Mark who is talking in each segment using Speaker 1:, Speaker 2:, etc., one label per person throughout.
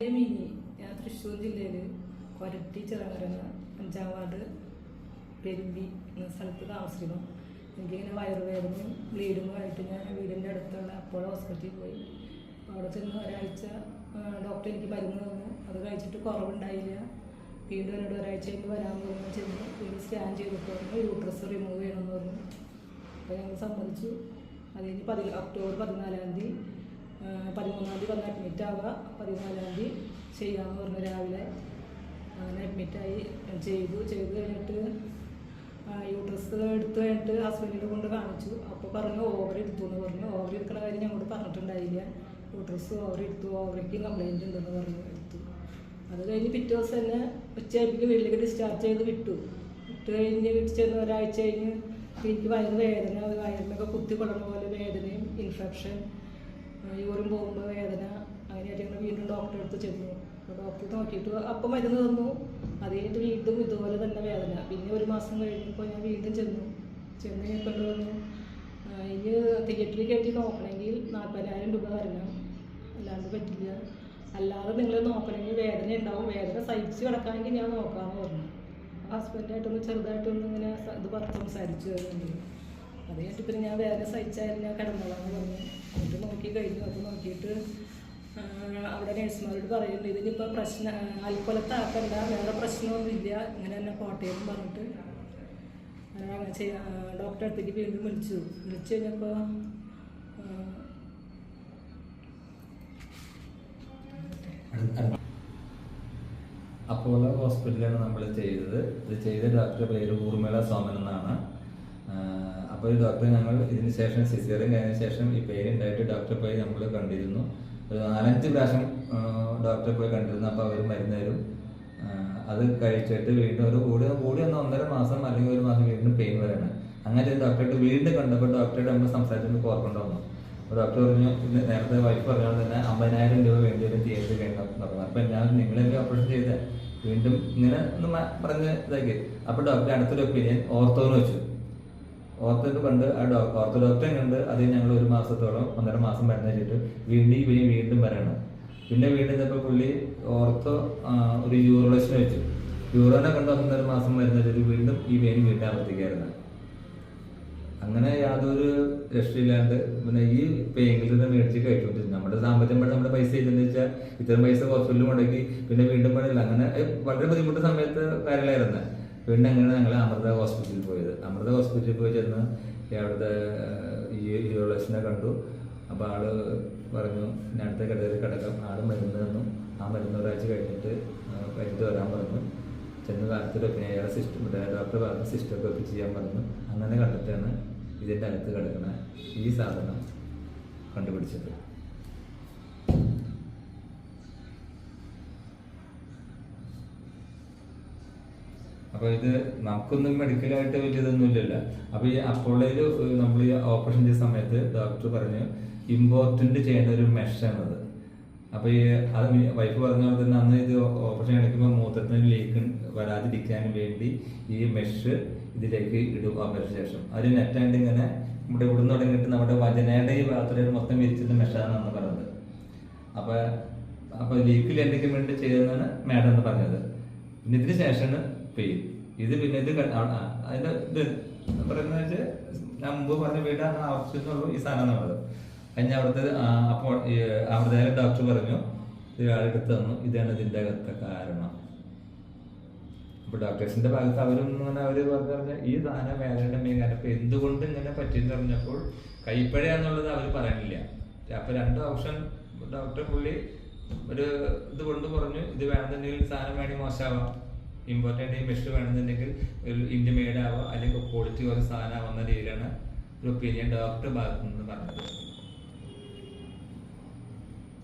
Speaker 1: Mini ഞാൻ തൃശ്ശൂർ ജില്ലയിൽ Koratty ചിറങ്ങരങ്ങ 5-ാം ward Perumbi എന്ന സ്ഥലത്ത് താമസിക്കുന്നു. എനിക്കിങ്ങനെ വയറുവേദനയും ബ്ലീഡിങ്ങുമായിട്ട് ഞാൻ വീടിൻ്റെ അടുത്തുള്ള അപ്പോളോ ഹോസ്പിറ്റലിൽ പോയി. അവിടെ ചെന്ന് ഒരാഴ്ച ഡോക്ടർ എനിക്ക് മരുന്ന് തന്നു. അത് കഴിച്ചിട്ട് കുറവുണ്ടായില്ല. വീണ്ടും എന്നോട് ഒരാഴ്ച കഴിഞ്ഞ് വരാമെന്ന് പറഞ്ഞു. ചെന്ന് വീണ്ടും സ്കാൻ ചെയ്തിട്ട് പറഞ്ഞു യൂട്രസ് റിമൂവ് ചെയ്യണമെന്ന് പറഞ്ഞു. അപ്പോൾ ഞങ്ങൾ സമ്മതിച്ചു. അത് കഴിഞ്ഞ് ഒക്ടോബർ 14-ാം തീയതി 13-ാം തീയതി വന്ന് അഡ്മിറ്റ് ആവുക, 14-ാം തീയതി ചെയ്യാമെന്ന് പറഞ്ഞു. രാവിലെ അങ്ങനെ അഡ്മിറ്റായി ചെയ്തു കഴിഞ്ഞിട്ട് യൂട്രസ് എടുത്ത് കഴിഞ്ഞിട്ട് ഹസ്ബൻഡിനെ കൊണ്ട് കാണിച്ചു. അപ്പോൾ പറഞ്ഞു ഓവറി എടുത്തു എന്ന് പറഞ്ഞു. ഓവറി എടുക്കുന്ന കാര്യം ഞങ്ങളോട് പറഞ്ഞിട്ടുണ്ടായില്ല. യൂട്രസ് ഓവറി എടുത്തു, ഓവറിക്ക് കംപ്ലയിൻറ്റ് ഉണ്ടെന്ന് പറഞ്ഞു എടുത്തു. അത് കഴിഞ്ഞ് പിറ്റേ ദിവസം തന്നെ ഉച്ചയായിട്ട് വീട്ടിലേക്ക് ഡിസ്ചാർജ് ചെയ്ത് വിട്ടു കഴിഞ്ഞ് വീട്ടിൽ ചെന്ന് ഒരാഴ്ച കഴിഞ്ഞ് എനിക്ക് വയറുവേദന, വയറിനൊക്കെ കുത്തിക്കൊള്ളുന്ന പോലെ വേദനയും ഇൻഫെക്ഷൻ, യൂറിൻ പോകുമ്പോൾ വേദന, അങ്ങനെയായിട്ട് ഞങ്ങൾ വീണ്ടും ഡോക്ടറെ അടുത്ത് ചെന്നു. അപ്പോൾ ഡോക്ടർ നോക്കിയിട്ട് അപ്പം മരുന്ന് തന്നു. അത് കഴിഞ്ഞിട്ട് വീണ്ടും ഇതുപോലെ തന്നെ വേദന. പിന്നെ ഒരു മാസം കഴിഞ്ഞപ്പോൾ ഞാൻ വീണ്ടും ചെന്ന് കഴിഞ്ഞപ്പോൾ വന്നു ഇനി തിയേറ്ററിൽ കയറ്റി നോക്കണമെങ്കിൽ 40,000 രൂപ തരണം, അല്ലാണ്ട് പറ്റില്ല. അല്ലാതെ നിങ്ങൾ നോക്കണമെങ്കിൽ വേദന ഉണ്ടാവും, വേദന സഹിച്ച് കിടക്കാമെങ്കിൽ ഞാൻ നോക്കാമെന്ന് പറഞ്ഞു. ഹസ്ബൻഡായിട്ടൊന്ന് ചെറുതായിട്ടൊന്ന് ഇങ്ങനെ ഇത് സംസാരിച്ചു വരുന്നുണ്ട്. അത് കഴിഞ്ഞിട്ട് പിന്നെ ഞാൻ വേദന സഹിച്ചായാലും ഞാൻ കിടന്നോളാന്ന് പറഞ്ഞു. എന്നിട്ട് നോക്കി കഴിഞ്ഞു. അപ്പോൾ നോക്കിയിട്ട് അവിടെ നേഴ്സുമാരോട് പറയുന്നുണ്ട് ഇതിനിപ്പോൾ പ്രശ്നം അൽക്കൊലത്താക്കണ്ട, വേറെ പ്രശ്നമൊന്നുമില്ല, ഇങ്ങനെ തന്നെ കോട്ടയം പറഞ്ഞിട്ട് അങ്ങനെ ചെയ്യാം. ഡോക്ടറെ അടുത്തേക്ക് വീണ്ടും വിളിച്ചു കഴിഞ്ഞപ്പോൾ
Speaker 2: അപ്പോളോ ഹോസ്പിറ്റലിലാണ് നമ്മൾ ചെയ്തത്. ഇത് ചെയ്ത ഡോക്ടറുടെ പേര് ഊർമിള സോമൻ എന്നാണ്. അപ്പോൾ ഈ ഡോക്ടറെ ഞങ്ങൾ ഇതിന് ശേഷം സിസേറിയൻ കഴിഞ്ഞ ശേഷം ഈ പേരുണ്ടായിട്ട് ഡോക്ടറെ പോയി നമ്മൾ കണ്ടിരുന്നു. ഒരു 4-5 പ്രാവശ്യം ഡോക്ടറെ പോയി കണ്ടിരുന്നു. അപ്പോൾ അവർ മരുന്ന് തരും. അത് കഴിച്ചിട്ട് വീണ്ടും ഒരു കൂടി 1.5 മാസം അല്ലെങ്കിൽ 1 മാസം വീണ്ടും പെയിൻ വരണം. അങ്ങനെ ഡോക്ടറെ വീണ്ടും കണ്ടപ്പോൾ ഡോക്ടറുടെ നമ്മൾ സംസാരിച്ചൊന്ന് ഓർക്കേണ്ട വന്നു. അപ്പോൾ ഡോക്ടർ പറഞ്ഞു നേരത്തെ വൈഫ് പറഞ്ഞാൽ തന്നെ 50,000 രൂപ വേണ്ടി വരും തിയേറ്റർ കഴിഞ്ഞാൽ പറഞ്ഞു. അപ്പം ഞാൻ നിങ്ങളെല്ലാം ഓപ്പറേഷൻ ചെയ്ത വീണ്ടും ഇങ്ങനെ ഒന്ന് പറഞ്ഞ് ഇതാക്കി. അപ്പോൾ ഡോക്ടറെ അടുത്തൊരു ഒപ്പീനിയൻ ഓർത്തോന്ന് വെച്ചു. ഓർത്തോട്ട് കണ്ട് ഓർത്തോ ഡോക്ടറെ കണ്ട് അത് ഞങ്ങൾ 1 മാസത്തോളം 1.5 മാസം മരുന്ന് വെച്ചിട്ട് വീണ്ടും വരണം. പിന്നെ വീണ്ടും ഇപ്പോൾ പുള്ളി ഓർത്തോ ഒരു യൂറോളജിനെ വെച്ചു. യൂറോനെ കണ്ട് 1.5 മാസം മരുന്ന് വെച്ചിട്ട് വീണ്ടും ഈ പെയിൻ വീണ്ടും ആവർത്തിക്കായിരുന്നു. അങ്ങനെ യാതൊരു രക്ഷയില്ലാണ്ട് പിന്നെ ഈ പെയിനിൽ നിന്ന് മേടിച്ച് കഴിച്ചുകൊണ്ടിരുന്നു. നമ്മുടെ സാമ്പത്തികം പണി നമ്മുടെ പൈസ ഇല്ലെന്ന് വെച്ചാൽ ഇത്രയും പൈസ ഹോസ്പിറ്റലിൽ മുടക്കി പിന്നെ വീണ്ടും പണിയില്ല. അങ്ങനെ വളരെ ബുദ്ധിമുട്ട് സമയത്ത് കാര്യങ്ങളായിരുന്നു. പിന്നെ അങ്ങനെ ഞങ്ങൾ അമൃത ഹോസ്പിറ്റലിൽ പോയത്. അമൃത ഹോസ്പിറ്റലിൽ പോയി ചെന്ന് അവിടുത്തെ ഈ യൂറോളജിനെ കണ്ടു. അപ്പോൾ ആള് പറഞ്ഞു പിന്നെ അടുത്ത കിടയിൽ കിടക്കാം. ആള് മരുന്ന് തന്നു. ആ മരുന്ന് ഒരാഴ്ച കഴിഞ്ഞിട്ട് വരാൻ പറഞ്ഞു. ചെന്ന് കാലത്ത് പിന്നെ അയാളെ ഡോക്ടർ പറഞ്ഞ സിസ്റ്റമൊക്കെ ഒക്കെ ചെയ്യാൻ പറഞ്ഞു. അങ്ങനെ കണ്ടിട്ടാണ് ഇതിൻ്റെ അകത്ത് കിടക്കുന്ന ഈ സാധനം കണ്ടുപിടിച്ചത്. അപ്പോൾ ഇത് നമുക്കൊന്നും മെഡിക്കലായിട്ട് വലിയതൊന്നുമില്ലല്ലോ. അപ്പോൾ ഈ അപ്പോളയിൽ നമ്മൾ ഈ ഓപ്പറേഷൻ ചെയ്ത സമയത്ത് ഡോക്ടർ പറഞ്ഞു ഇമ്പോർട്ടൻ്റ് ചെയ്യേണ്ട ഒരു മെഷാണത്. അപ്പോൾ ഈ അത് വൈഫ് പറഞ്ഞ പോലെ തന്നെ അന്ന് ഇത് ഓപ്പറേഷൻ എടുക്കുമ്പോൾ മൂത്രത്തിന് ലീക്ക് വരാതിരിക്കാൻ വേണ്ടി ഈ മെഷ് ഇതിലേക്ക് ഇടും. ഓപ്പറേഷൻ ശേഷം അത് നെറ്റായിട്ട് ഇങ്ങനെ ഇവിടെ ഇവിടുന്ന് തുടങ്ങിയിട്ട് നമ്മുടെ വജനയുടെ ഈ ഭാഗത്തിലേക്ക് മൊത്തം വിരിച്ചിട്ട് മെഷാണെന്ന് പറഞ്ഞത്. അപ്പോൾ ലീക്കിൽ എന്തെങ്കിലും വേണ്ടി ചെയ്തതെന്നാണ് മാഡം എന്ന് പറഞ്ഞത്. പിന്നെ ഇതിന് ശേഷമാണ് പെയിൻ. ഇത് പിന്നെ ഇത് അതിൻ്റെ ഇത് പറയുന്നത് വെച്ചാൽ ഞാൻ മുമ്പ് പറഞ്ഞ വീടാണ് ആവശ്യമുള്ളൂ ഈ സാധനം എന്നുള്ളത്. കഴിഞ്ഞ അവിടുത്തെ അപ്പോൾ അവിടുത്തെ ഡോക്ടർ പറഞ്ഞു ഇയാളെടുത്ത് തന്നു ഇതാണ് ഇതിൻ്റെ അകത്തെ കാരണം. അപ്പോൾ ഡോക്ടേഴ്സിന്റെ ഭാഗത്ത് അവർ പറഞ്ഞ ഈ സാധനം വേദനയുടെ മെയിൻ കാരണം. ഇപ്പം എന്തുകൊണ്ട് ഇങ്ങനെ പറ്റിയെന്ന് പറഞ്ഞപ്പോൾ കൈപ്പഴയാന്നുള്ളത് അവർ പറയണില്ല. അപ്പോൾ 2 ഓപ്ഷൻ ഡോക്ടർ പുള്ളി ഒരു ഇത് കൊണ്ട് പറഞ്ഞു ഇത് വേണമെന്നുണ്ടെങ്കിൽ സാധനം വേണ്ടി മോശമാവാം, ഇമ്പോർട്ടൻ്റ് ഈ മെഷ് വേണമെന്നുണ്ടെങ്കിൽ ഇന്ത്യ മെയ്ഡ് ആവാം, അല്ലെങ്കിൽ ക്വാളിറ്റി ഒരു സാധനം വന്ന രീതിയിലാണ് ഒരു ഒപ്പീനിയൻ ഡോക്ടർ ഭാഗത്തു നിന്ന് പറഞ്ഞത്.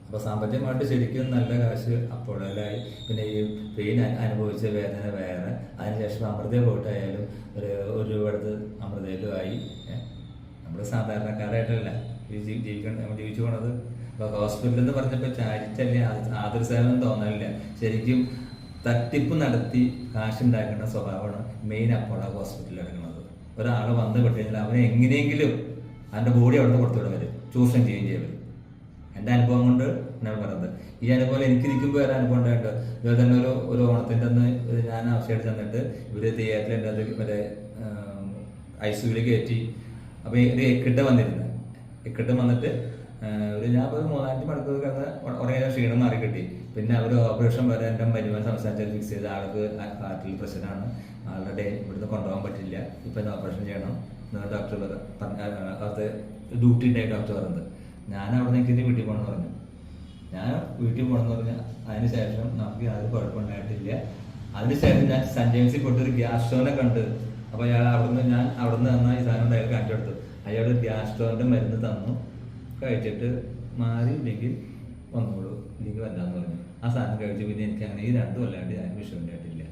Speaker 2: അപ്പോൾ സാമ്പത്തികമായിട്ട് ശരിക്കും നല്ല കാശ് അപ്പോഴായി. പിന്നെ ഈ പെയിൻ അനുഭവിച്ച വേദന വേറെ. അതിനുശേഷം അമൃത പോയിട്ടായാലും ഒരു രൂപ അടുത്ത് അമൃതയിലും ആയി. നമ്മൾ സാധാരണക്കാരായിട്ടല്ല ജീവിച്ചു പോണത്. അപ്പോൾ ഹോസ്പിറ്റലിൽ എന്ന് പറഞ്ഞപ്പോൾ ചാരിറ്റി അല്ലേ ആദർശനം തോന്നാനില്ല. ശരിക്കും തട്ടിപ്പ് നടത്തി കാശുണ്ടാക്കുന്ന സ്വഭാവമാണ് മെയിൻ അപ്പോളോ ഹോസ്പിറ്റലിൽ ഇറങ്ങുന്നത്. ഒരാൾ വന്ന് പെട്ടുകഴിഞ്ഞാൽ അവനെ എങ്ങനെയെങ്കിലും അവൻ്റെ ബോഡി അവിടെ നിന്ന് കൊടുത്തുവിടാൻ വരും, ചൂഷണം ചെയ്യുകയും ചെയ്യും. എൻ്റെ അനുഭവം കൊണ്ട് ഞാൻ പറയുന്നത്. ഈ അനുഭവം എനിക്ക് ഇരിക്കുമ്പോൾ വേറെ അനുഭവം ഉണ്ടായിട്ട് ഇതുപോലെ തന്നെ ഒരു ഓണത്തിൻ്റെ അന്ന് ഞാൻ ആവശ്യമായിട്ട് ചെന്നിട്ട് ഇവർ തിയേറ്ററിൽ എൻ്റെ അത് മറ്റേ ICUവിൽ കയറ്റി. അപ്പോൾ ഇത് എക്കിട്ട് വന്നിരുന്നത്. എക്കിട്ട് വന്നിട്ട് ഞാൻ ഒരു 3-5 മണിക്കൂർ കിടന്ന് ഉറങ്ങിയ ക്ഷീണം മാറി കിട്ടി. പിന്നെ അവർ ഓപ്പറേഷൻ വരെ എൻ്റെ മരുമാൻ സംസാരിച്ചാൽ ഫിക്സ് ചെയ്ത ആൾക്ക് ഹാർട്ടിൽ പ്രശ്നമാണ്, ആളുടെ ഇവിടുന്ന് കൊണ്ടുപോകാൻ പറ്റില്ല, ഇപ്പം ഓപ്പറേഷൻ ചെയ്യണം ഡോക്ടർ അത് ഡ്യൂട്ടി ഉണ്ടായി ഡോക്ടർ പറഞ്ഞത്. ഞാൻ അവിടെ നിന്ന് എനിക്ക് വീട്ടിൽ പോകണമെന്ന് പറഞ്ഞു. ഞാൻ വീട്ടിൽ പോകണമെന്ന് പറഞ്ഞാൽ അതിന് ശേഷം നമുക്ക് യാതൊരു കുഴപ്പമുണ്ടായിട്ടില്ല. അതിനുശേഷം ഞാൻ സെൻറ്റ് ജെയിംസിൽ പോയിട്ട് ഒരു ഗ്യാസ് സ്റ്റോനെ കണ്ട്. അപ്പോൾ ഞാൻ അവിടുന്ന് തന്ന ഈ സാധനം അയാൾ കാണിച്ചു കൊടുത്തു. അയാൾ ഗ്യാസ് സ്റ്റോറിൻ്റെ മരുന്ന് തന്നു, കഴിച്ചിട്ട് മാറി ഇല്ലെങ്കിൽ വന്നോളൂ, ഇല്ലെങ്കിൽ വരാമെന്ന് പറഞ്ഞു. ആ സാധനം കഴിച്ചു. പിന്നെ എനിക്ക് അങ്ങനെ ഈ 2 കൊല്ലാണ്ട് ഞാൻ വിഷയമുണ്ടായിട്ടില്ല.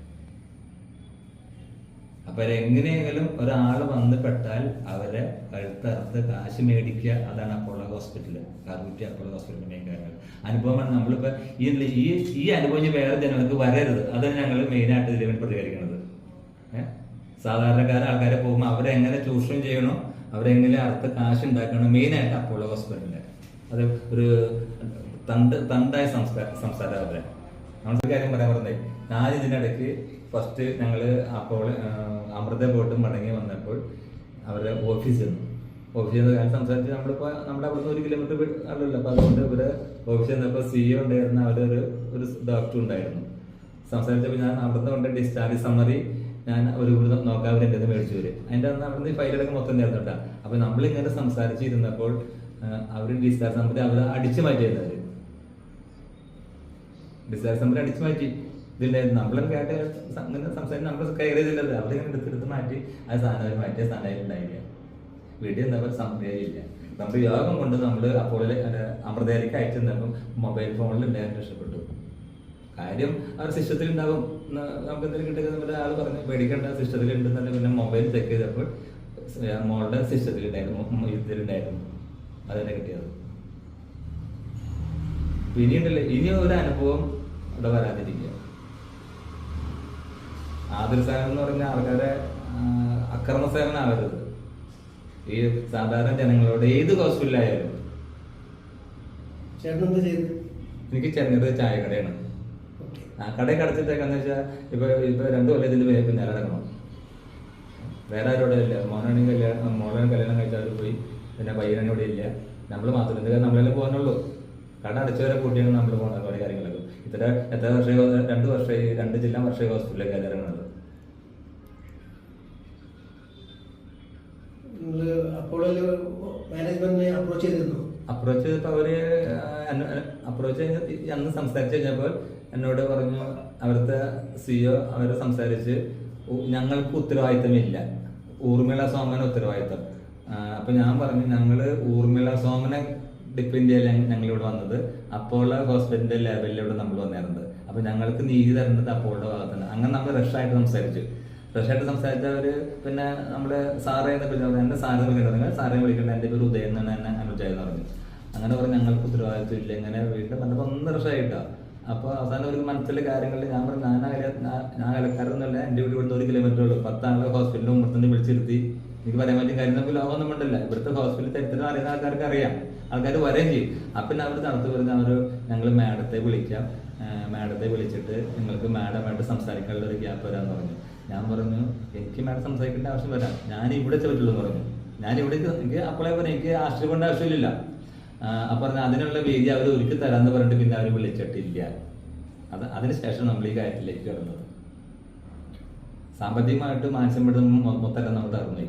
Speaker 2: അപ്പം എങ്ങനെയെങ്കിലും ഒരാൾ വന്ന് പെട്ടാൽ അവരെ കഴുത്തറുത്ത് കാശ് മേടിക്കുക, അതാണ് അപ്പോളോ ഹോസ്പിറ്റൽ, കാർകുറ്റി അപ്പോളോ ഹോസ്പിറ്റലിൻ്റെ മെയിൻ കാര്യങ്ങൾ. അനുഭവമാണ്. നമ്മളിപ്പോൾ ഈ അനുഭവം വേറെ ജനങ്ങൾക്ക് വരരുത്, അതാണ് ഞങ്ങൾ മെയിനായിട്ട് ഇതിൽ പ്രതികരിക്കുന്നത്. സാധാരണക്കാരെ ആൾക്കാരെ പോകുമ്പോൾ അവരെങ്ങനെ ചൂഷണം ചെയ്യണോ, അവരെങ്ങനെ അടുത്ത കാശ് ഉണ്ടാക്കണം, മെയിനായിട്ട് അപ്പോളോ ഹോസ്പിറ്റലിൽ. അത് ഒരു തണ്ടായ സംസ്കാരം അവരെ. നമ്മളൊരു കാര്യം പറയാൻ പറഞ്ഞേ, ഞാൻ ഇതിനിടയ്ക്ക് ഫസ്റ്റ് ഞങ്ങൾ അപ്പോൾ അമൃത പോയിട്ട് മടങ്ങി വന്നപ്പോൾ അവരുടെ ഓഫീസിൽ നിന്ന് കാര്യം സംസാരിച്ച് നമ്മളിപ്പോൾ നമ്മുടെ അവിടെ നിന്ന് 1 കിലോമീറ്റർ അല്ലല്ലോ. അപ്പോൾ അതുകൊണ്ട് ഇവരെ ഓഫീസിൽ നിന്നപ്പോൾ CEO ഉണ്ടായിരുന്ന ഒരു ഡോക്ടർ ഉണ്ടായിരുന്നു. സംസാരിച്ചപ്പോൾ ഞാൻ അവിടുന്ന് കൊണ്ട് ഡിസ്ചാർജ് സമ്മറി ഞാൻ ഒരു നോക്കാൻ അവർ എൻ്റെ മേടിച്ചു വരും. അതിൻ്റെ അന്ന് അവിടുന്ന് ഈ ഫയലൊക്കെ മൊത്തം ഉണ്ടായിരുന്നു കേട്ടോ. അപ്പോൾ നമ്മളിങ്ങനെ സംസാരിച്ചിരുന്നപ്പോൾ അവർ ഡിസ്ചാർജ് സമ്മറി അവർ അടിച്ചു മാറ്റിയിരുന്നത്. ഡിസ്ചാർജ് സമ്മറി അടിച്ചു മാറ്റി. ഇതില്ലായിരുന്നു. നമ്മളും കേട്ട് അങ്ങനെ സംസാരിച്ച് നമ്മൾ കയറിയതില്ലല്ലോ. അവരിങ്ങനെ എടുത്തെടുത്ത് മാറ്റി ആ സാധനം മാറ്റിയ സാധനം ഉണ്ടായില്ല. വീട്ടിൽ നിന്നപ്പോൾ സമ്മതിയില്ല. നമ്മൾ യോഗം കൊണ്ട് നമ്മൾ അപ്പോൾ അമൃതയിലേക്ക് അയച്ചു നിന്നപ്പം മൊബൈൽ ഫോണിൽ ഉണ്ടായിരുന്നു, രക്ഷപ്പെട്ടു. കാര്യം അവർ സിസ്റ്റത്തിൽ ഉണ്ടാകും. നമുക്ക് എന്തെങ്കിലും കിട്ടുക ആൾ പറഞ്ഞു പേടിക്കേണ്ട, സിസ്റ്റത്തിൽ ഉണ്ടെന്നല്ല. പിന്നെ മൊബൈൽ ചെക്ക് ചെയ്തപ്പോൾ മോളുടെ സിസ്റ്റത്തിൽ ഇതിലുണ്ടായിരുന്നു. അതെന്നെ കിട്ടിയത്. പിന്നീണ്ടല്ലേ ഇനി ഒരു അനുഭവം ഇവിടെ വരാതിരിക്കുക. ആതുരസേവനം എന്ന് പറഞ്ഞാൽ ആൾക്കാരെ അക്രമ സേവനം ആവരുത്. ഈ സാധാരണ ജനങ്ങളോട് ഏത് ഹോസ്പിറ്റലായാലും. എനിക്ക് ചെറിയൊരു ചായക്കടയാണ്. ആ കടയൊക്കെ അടച്ചിട്ടേക്കാന്ന് വെച്ചാൽ ഇപ്പൊ 2 കൊല്ലം ഇതിന്റെ പിന്നാലെ നടക്കണം. വേറെ ആരോടെ ഇല്ല. മോനെ കല്യാണം കഴിച്ചാൽ പോയി, പിന്നെ പയ്യനെ ഇവിടെ ഇല്ല. നമ്മൾ മാത്രമല്ല നമ്മളെല്ലാം പോകാനുള്ളൂ. കട അടച്ചവരെ കൂട്ടിയാണ് നമ്മൾ പോകുന്ന ഒരുപാട് കാര്യങ്ങളൊക്കെ. എത്ര വർഷം 2 വർഷമായി 2 ജില്ലാ വർഷമായി ഹോസ്പിറ്റലിലേക്ക് ഇറങ്ങുന്നത്. അപ്രോച്ച് ചെയ്തപ്പോൾ അവര് അന്ന് സംസാരിച്ച് കഴിഞ്ഞപ്പോൾ എന്നോട് പറഞ്ഞു, അവിടുത്തെ CEO അവരെ സംസാരിച്ച് ഞങ്ങൾക്ക് ഉത്തരവാദിത്തമില്ല, ഊർമിള സോമന ഉത്തരവാദിത്തം. അപ്പൊ ഞാൻ പറഞ്ഞു ഞങ്ങള് ഊർമിള സോമനെ ഡിപ്പെൻഡ് ചെയ്യാൻ ഞങ്ങളിവിടെ വന്നത്, അപ്പോളോ ഹോസ്പിറ്റലിന്റെ ലെവലിലൂടെ നമ്മൾ വന്നിരുന്നത്. അപ്പൊ ഞങ്ങൾക്ക് നീതി തരേണ്ടത് അപ്പോളുടെ ഭാഗത്താണ്. അങ്ങനെ നമ്മൾ റഷായിട്ട് സംസാരിച്ചവര് പിന്നെ നമ്മുടെ സാറേ എന്റെ സാറിനെ വിളിക്കുന്നത്, സാറെ വിളിക്കേണ്ട, എൻ്റെ പേര് ഉദയൻ എന്നാണ് എന്നെ അനുജയെന്ന് പറഞ്ഞു. അങ്ങനെ പറഞ്ഞ് ഞങ്ങൾക്ക് ഉത്തരവാദിത്വം ഇല്ല. ഇങ്ങനെ വീണ്ടും പറഞ്ഞപ്പോൾ 1 വർഷമായിട്ടാ. അപ്പോൾ അവസാനം ഒരു മനസ്സിലെ കാര്യങ്ങളിൽ ഞാൻ പറഞ്ഞു ഞാൻ അലക്കാരൊന്നുമല്ല, എൻ്റെ വീട് ഇവിടുന്ന് 1 കിലോമീറ്റർ ഉള്ളൂ. 10 ആളുകൾ ഹോസ്പിറ്റലിൽ മുമ്പ് വിളിച്ചിരുത്തി എനിക്ക് പറയാൻ പറ്റും കാര്യം. നമുക്ക് ലോകമൊന്നും ഉണ്ടല്ല. ഇവിടുത്തെ ഹോസ്പിറ്റലിൽ ചരിത്രം അറിയുന്ന ആൾക്കാർക്ക് അറിയാം, ആൾക്കാർ വരെയും ചെയ്യും. അപ്പം അവർ നടത്തു പറഞ്ഞ് ഞങ്ങൾ മാഡത്തെ വിളിക്കാം, മാഡത്തെ വിളിച്ചിട്ട് നിങ്ങൾക്ക് മാഡമായിട്ട് സംസാരിക്കാനുള്ള ഒരു ഗ്യാപ്പ് വരാമെന്ന് പറഞ്ഞു. ഞാൻ പറഞ്ഞു എനിക്ക് മാഡം സംസാരിക്കേണ്ട ആവശ്യം വരാം, ഞാൻ ഇവിടെ ചോദിച്ചുള്ളൂ എന്ന് പറഞ്ഞു. ഞാൻ ഇവിടെ എനിക്ക് അപ്പോളേ പറഞ്ഞു എനിക്ക് ആശ്രയിക്കേണ്ട ആവശ്യമില്ല. അപ്പം പറഞ്ഞാൽ അതിനുള്ള വേദി അവർ ഒരുക്കി തരാമെന്ന് പറഞ്ഞിട്ട് പിന്നെ അവർ വിളിച്ചിട്ടില്ല. അതിനുശേഷം നമ്മൾ ഈ കാര്യത്തിലേക്ക് കിടന്നത്. സാമ്പത്തികമായിട്ട് മാനസികമായിട്ട് മൊത്തം നമ്മൾ തറന്നു.